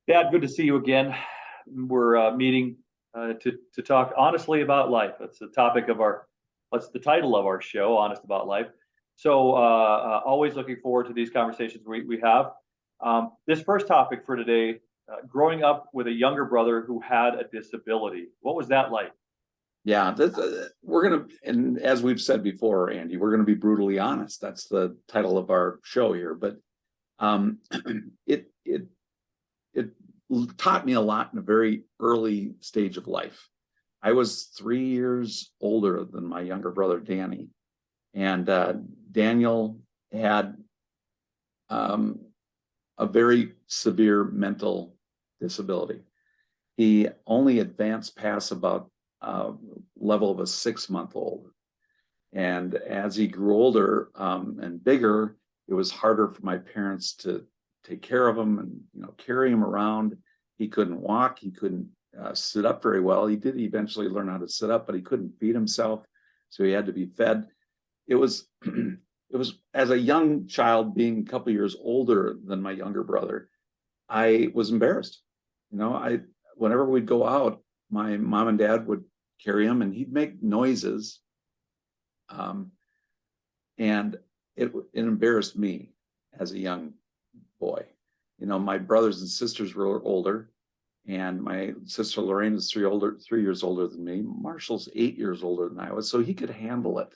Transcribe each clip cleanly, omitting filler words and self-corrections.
Dad, good to see you again. We're meeting to talk honestly about life. That's the topic of our, what's the title of our show, Honest About Life. So, always looking forward to these conversations we have. This first topic for today, growing up with a younger brother who had a disability. What was that like? Yeah, we're gonna, and as we've said before, Andy, we're gonna be brutally honest. That's the title of our show here. But um, it it it taught me a lot in a very early stage of life. I was 3 years older than my younger brother Danny, and Daniel had um, a very severe mental disability. He only advanced past about level of a 6 month old. And as he grew older and bigger, it was harder for my parents to take care of him and carry him around. He couldn't walk. He couldn't sit up very well. He did eventually learn how to sit up, but he couldn't feed himself, so he had to be fed. It was it was as a young child, being a couple years older than my younger brother, I was embarrassed. I whenever we'd go out, my mom and dad would carry him, and he'd make noises, um, and it embarrassed me as a young boy. My brothers and sisters were older, and my sister Lorraine is 3 years older than me. Marshall's 8 years older than I was, so he could handle it.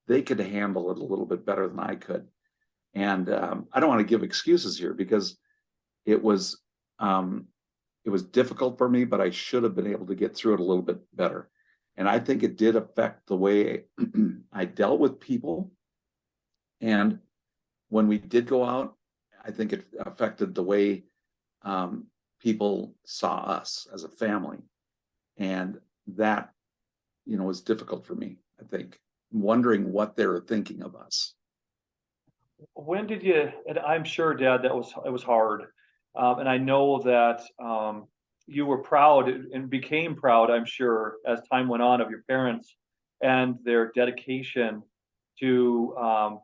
They could handle it a little bit better than I could. And I don't want to give excuses here, because it was um, it was difficult for me, but I should have been able to get through it a little bit better. And I think it did affect the way I dealt with people. And when we did go out, I think it affected the way people saw us as a family. And that, was difficult for me, I think, wondering what they were thinking of us. When did you? And I'm sure, Dad, it was hard. And I know that you were proud and became proud, I'm sure, as time went on, of your parents and their dedication to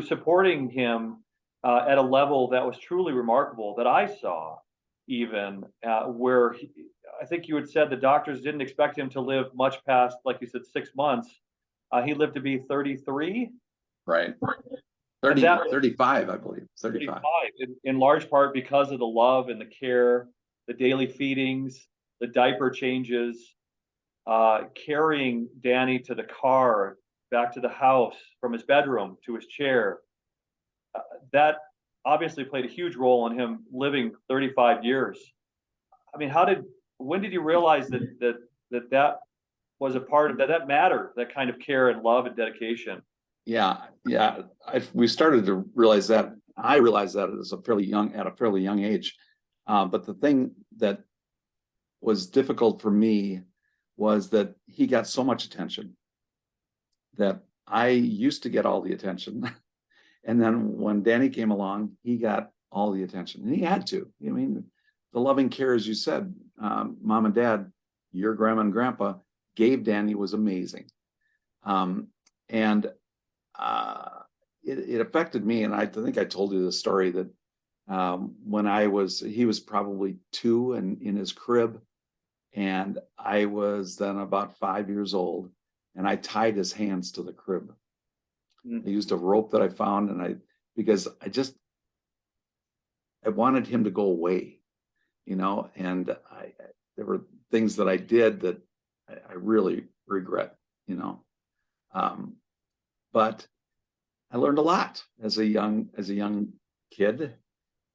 supporting him at a level that was truly remarkable that I saw, even where I think you had said the doctors didn't expect him to live much past, like you said, 6 months. He lived to be 33. Right. And 30, that 35, I believe. 35. 35, in large part because of the love and the care, the daily feedings, the diaper changes, carrying Danny to the car, back to the house, from his bedroom to his chair. That obviously played a huge role in him living 35 years. I mean, when did you realize that was a part of that mattered, that kind of care and love and dedication? Yeah. We started to realize that. I realized that at a fairly young age. But the thing that was difficult for me was that he got so much attention that I used to get all the attention. And then when Danny came along, he got all the attention, and he had to. I mean, the loving care, as you said, mom and dad, your grandma and grandpa gave Danny was amazing. And it affected me. And I think I told you the story that when he was probably 2 and in his crib, and I was then about 5 years old, and I tied his hands to the crib. I used a rope that I found, because I wanted him to go away, and there were things that I did that I really regret, but I learned a lot as a young kid.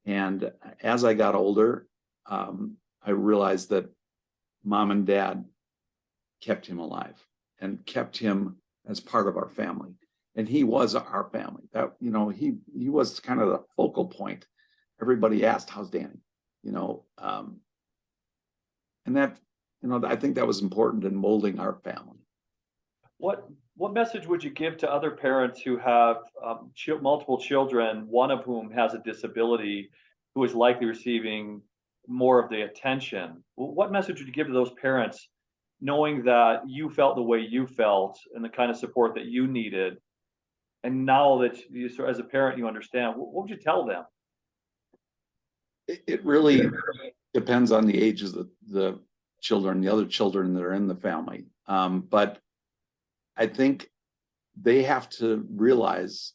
And as I got older, I realized that mom and dad kept him alive and kept him as part of our family. And he was our family. That, he was kind of the focal point. Everybody asked, "How's Danny?" And that, I think that was important in molding our family. What message would you give to other parents who have multiple children, one of whom has a disability, who is likely receiving more of the attention? What message would you give to those parents, knowing that you felt the way you felt and the kind of support that you needed, and now that you, so as a parent, you understand? What would you tell them? It really Depends on the age of the children, the other children that are in the family. But I think they have to realize,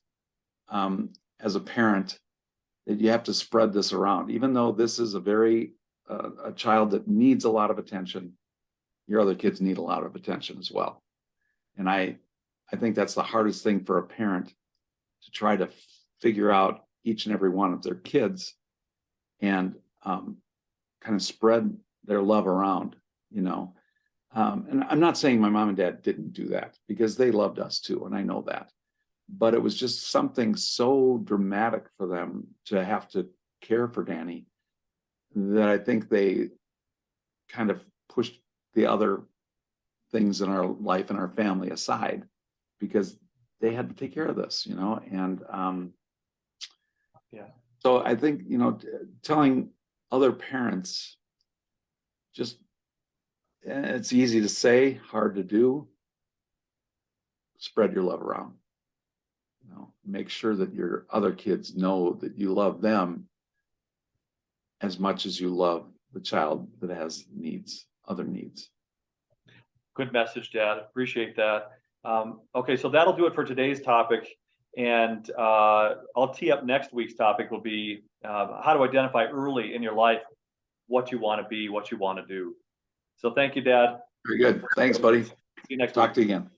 as a parent, that you have to spread this around. Even though this is a child that needs a lot of attention, your other kids need a lot of attention as well. And I think that's the hardest thing for a parent, to try to figure out each and every one of their kids and kind of spread their love around, you know. And I'm not saying my mom and dad didn't do that, because they loved us too, and I know that. But it was just something so dramatic for them to have to care for Danny, that I think they kind of pushed the other things in our life and our family aside, because they had to take care of this, you know. And Yeah. so I think, you know, telling other parents, just, it's easy to say, hard to do. Spread your love around. You know, make sure that your other kids know that you love them as much as you love the child that has needs, other needs. Good message, Dad. Appreciate that. Okay, so that'll do it for today's topic. And I'll tee up next week's topic will be how to identify early in your life what you want to be, what you want to do. So thank you, Dad. Very good. Thanks, buddy. See you next week. Talk to you again.